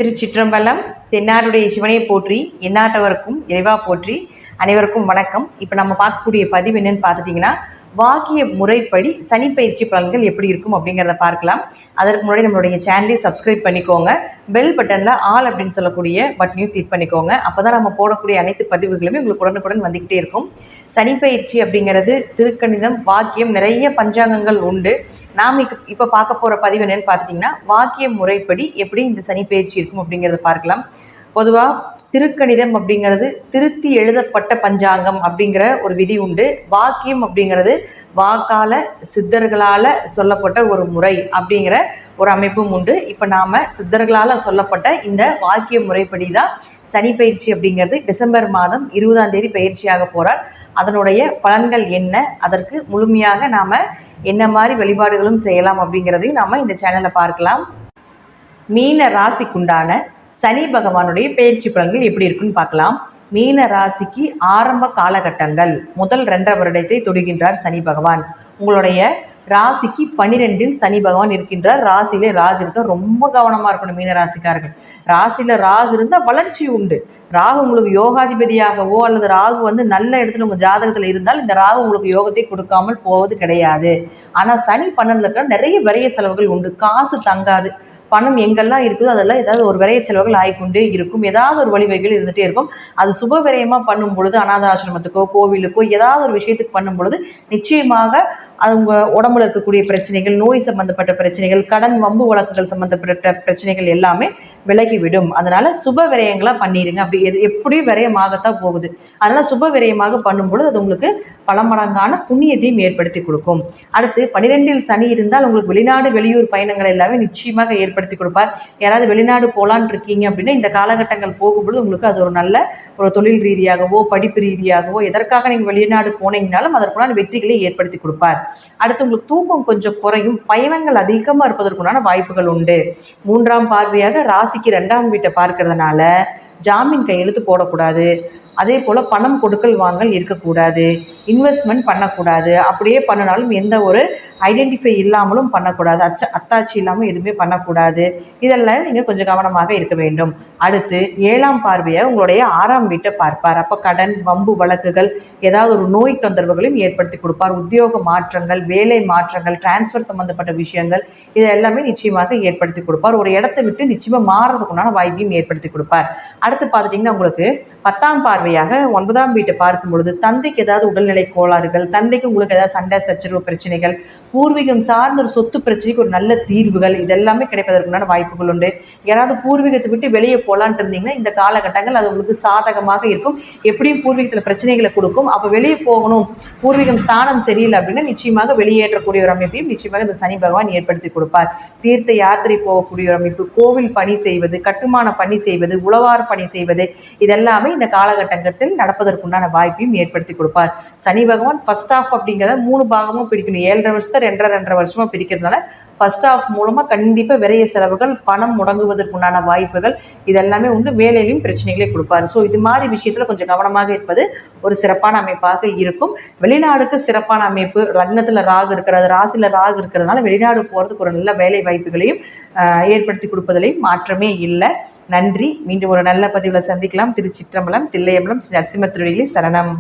திருச்சிற்றம்பலம். தென்னாடுடைய சிவனை போற்றி, எந்நாட்டவருக்கும் இறைவா போற்றி. அனைவருக்கும் வணக்கம். இப்போ நம்ம பார்க்கக்கூடிய பதிவு என்னன்னு பார்த்துட்டிங்கன்னா, வாக்கிய முறைப்படி சனிப்பயிற்சி பலன்கள் எப்படி இருக்கும் அப்படிங்கிறத பார்க்கலாம். அதற்கு முன்னாடி நம்மளுடைய சேனலை சப்ஸ்கிரைப் பண்ணிக்கோங்க. பெல் பட்டனில் ஆல் அப்படின்னு சொல்லக்கூடிய பட்டனையும் கிளிக் பண்ணிக்கோங்க. அப்போ தான் நம்ம போடக்கூடிய அனைத்து பதிவுகளுமே உங்களுக்கு உடனுக்குடன் வந்துக்கிட்டே இருக்கும். சனிப்பயிற்சி அப்படிங்கிறது திருக்கணிதம், வாக்கியம், நிறைய பஞ்சாங்கங்கள் உண்டு. நாம் இப்போ பார்க்க போகிற பதிவு என்னென்னு பார்த்துட்டிங்கன்னா, வாக்கிய முறைப்படி எப்படி இந்த சனிப்பயிற்சி இருக்கும் அப்படிங்கிறத பார்க்கலாம். பொதுவாக திருக்கணிதம் அப்படிங்கிறது திருத்தி எழுதப்பட்ட பஞ்சாங்கம் அப்படிங்கிற ஒரு விதி உண்டு. வாக்கியம் அப்படிங்கிறது வாக்கால சித்தர்களால் சொல்லப்பட்ட ஒரு முறை அப்படிங்கிற ஒரு அமைப்பும் உண்டு. இப்போ நாம் சித்தர்களால் சொல்லப்பட்ட இந்த வாக்கிய முறைப்படி தான் சனிப்பயிற்சி அப்படிங்கிறது டிசம்பர் மாதம் 20ஆம் தேதி பயிற்சியாக போகிறார். அதனுடைய பலன்கள் என்ன, அதற்கு முழுமையாக நாம் என்ன மாதிரி வழிபாடுகளும் செய்யலாம் அப்படிங்கிறதையும் நாம் இந்த சேனலில் பார்க்கலாம். மீன ராசிக்குண்டான சனி பகவானுடைய பயிற்சி பலன்கள் எப்படி இருக்குன்னு பார்க்கலாம். மீன ராசிக்கு ஆரம்ப காலகட்டங்கள் முதல் 2.5 வருடத்தை தொடுகின்றார் சனி பகவான். உங்களுடைய ராசிக்கு 12இல் சனி பகவான் இருக்கின்றார். ராசியிலே ராகு இருக்க ரொம்ப கவனமாக இருக்கணும் மீன ராசிக்காரர்கள். ராசியில் ராகு இருந்தால் வளர்ச்சி உண்டு. ராகு உங்களுக்கு யோகாதிபதியாகவோ அல்லது ராகு நல்ல இடத்துல உங்கள் ஜாதகத்தில் இருந்தால் இந்த ராகு உங்களுக்கு யோகத்தை கொடுக்காமல் போவது கிடையாது. ஆனால் சனி 12ல் இருக்கிற நிறைய விரைய செலவுகள் உண்டு. காசு தங்காது. பணம் எங்கெல்லாம் இருக்குதோ அதெல்லாம் ஏதாவது ஒரு விரைய செலவுகள் ஆகிக்கொண்டே இருக்கும். ஏதாவது ஒரு வழிவகைகள் இருந்துகிட்டே இருக்கும். அது சுப விரயமாக பண்ணும் பொழுது, அநாத ஆசிரமத்துக்கோ கோவிலுக்கோ ஏதாவது ஒரு விஷயத்துக்கு பண்ணும் பொழுது நிச்சயமாக அது உங்கள் உடம்புல இருக்கக்கூடிய பிரச்சனைகள், நோய் சம்பந்தப்பட்ட பிரச்சனைகள், கடன் வம்பு வழக்குகள் சம்மந்தப்பட்ட பிரச்சனைகள் எல்லாமே விலகிவிடும். அதனால் சுப விரயங்களாக பண்ணிடுங்க. அப்படி எப்படியும் விரயமாகத்தான் போகுது. அதனால் சுப விரயமாக பண்ணும்பொழுது அது உங்களுக்கு பல மடங்கான புண்ணியத்தையும் ஏற்படுத்தி கொடுக்கும். அடுத்து 12இல் சனி இருந்தால் உங்களுக்கு வெளிநாடு வெளியூர் பயணங்கள் எல்லாமே நிச்சயமாக ஏற்படுத்தி கொடுப்பார். யாராவது வெளிநாடு போகலான் இருக்கீங்க அப்படின்னா இந்த காலகட்டங்கள் போகும்பொழுது உங்களுக்கு அது ஒரு நல்ல ஒரு தொழில் ரீதியாகவோ படிப்பு ரீதியாகவோ எதற்காக நீங்கள் வெளிநாடு போனீங்கனாலும் அதற்குண்டான வெற்றிகளை ஏற்படுத்தி கொடுப்பார். அடுத்து உங்களுக்கு தூக்கம் கொஞ்சம் குறையும். பயணங்கள் அதிகமாக இருப்பதற்குண்டான வாய்ப்புகள் உண்டு. 3ஆம் பார்வையாக ராசிக்கு 2ஆம் வீட்டை பார்க்கறதுனால ஜாமீன் கையெழுத்து போடக்கூடாது. அதே போல் பணம் கொடுக்கல் வாங்கல் இருக்கக்கூடாது. இன்வெஸ்ட்மெண்ட் பண்ணக்கூடாது. அப்படியே பண்ணினாலும் எந்த ஒரு ஐடென்டிஃபை இல்லாமலும் பண்ணக்கூடாது. அத்தாட்சி இல்லாமல் எதுவுமே பண்ணக்கூடாது. இதெல்லாம் நீங்கள் கொஞ்சம் கவனமாக இருக்க வேண்டும். அடுத்து 7ஆம் பார்வையை உங்களுடைய 6ஆம் வீட்டை பார்ப்பார். அப்போ கடன் வம்பு வழக்குகள் ஏதாவது ஒரு நோய் தொந்தரவுகளையும் ஏற்படுத்தி கொடுப்பார். உத்தியோக மாற்றங்கள், வேலை மாற்றங்கள், டிரான்ஸ்ஃபர் சம்மந்தப்பட்ட விஷயங்கள் இது எல்லாமே நிச்சயமாக ஏற்படுத்தி கொடுப்பார். ஒரு இடத்தை விட்டு நிச்சயமாக மாறுறதுக்குண்டான வாய்ப்பையும் ஏற்படுத்தி கொடுப்பார். அடுத்து பார்த்துட்டிங்கன்னா உங்களுக்கு 10ஆம் பார்வையாக 9ஆம் வீட்டை பார்க்கும் பொழுது தந்தைக்கு ஏதாவது உடல்நிலை கோளாறுகள், தந்தைக்கு உங்களுக்கு ஏதாவது சண்டை சச்சரவு பிரச்சனைகள், பூர்வீகம் சார்ந்த ஒரு சொத்து பிரச்சனைக்கு ஒரு நல்ல தீர்வுகள் இதெல்லாமே கிடைப்பதற்குண்டான வாய்ப்புகள் உண்டு. யாராவது பூர்வீகத்தை விட்டு வெளியே போகலான்ட்டு இருந்தீங்கன்னா இந்த காலகட்டங்கள் அது உங்களுக்கு சாதகமாக இருக்கும். எப்படியும் பூர்வீகத்தில் பிரச்சனைகளை கொடுக்கும். அப்போ வெளியே போகணும், பூர்வீகம் ஸ்தானம் சரியில்லை அப்படின்னா நிச்சயமாக வெளியேற்றக்கூடிய ஒரு அமைப்பையும் நிச்சயமாக இந்த சனி பகவான் ஏற்படுத்தி கொடுப்பார். தீர்த்த யாத்திரை போகக்கூடிய ஒரு அமைப்பு, கோவில் பணி செய்வது, கட்டுமான பணி செய்வது, உழவார் பணி செய்வது இதெல்லாமே இந்த காலகட்டத்தில் நடப்பதற்குண்டான வாய்ப்பையும் ஏற்படுத்தி கொடுப்பார். சனி பகவான் ஃபர்ஸ்ட் ஆஃப் அப்படிங்கிறத 3 பாகமும் பிரிக்கணும். 7.5 வருஷத்தை 2.5 வருஷமாக பிரிக்கிறதுனால ஃபர்ஸ்ட் ஆஃப் மூலமாக கண்டிப்பாக விரைய செலவுகள், பணம் முடங்குவதற்குண்டான வாய்ப்புகள் இதெல்லாமே உண்டு. வேலையிலையும் பிரச்சனைகளே கொடுப்பார். ஸோ இது மாதிரி விஷயத்தில் கொஞ்சம் கவனமாக இருப்பது ஒரு சிறப்பான அமைப்பாக இருக்கும். வெளிநாடுக்கு சிறப்பான அமைப்பு. லக்னத்தில் ராகு இருக்கிறது, ராசியில் ராகு இருக்கிறதுனால வெளிநாடு போகிறதுக்கு ஒரு நல்ல வேலை வாய்ப்புகளையும் ஏற்படுத்தி கொடுப்பதிலையும் மாற்றமே இல்லை. நன்றி. மீண்டும் ஒரு நல்ல பதிவில் சந்திக்கலாம். திருச்சிற்றம்பலம், தில்லையம்பலம், ஸ்ரீ நரசிம்ம திருவடிகளே சரணம்.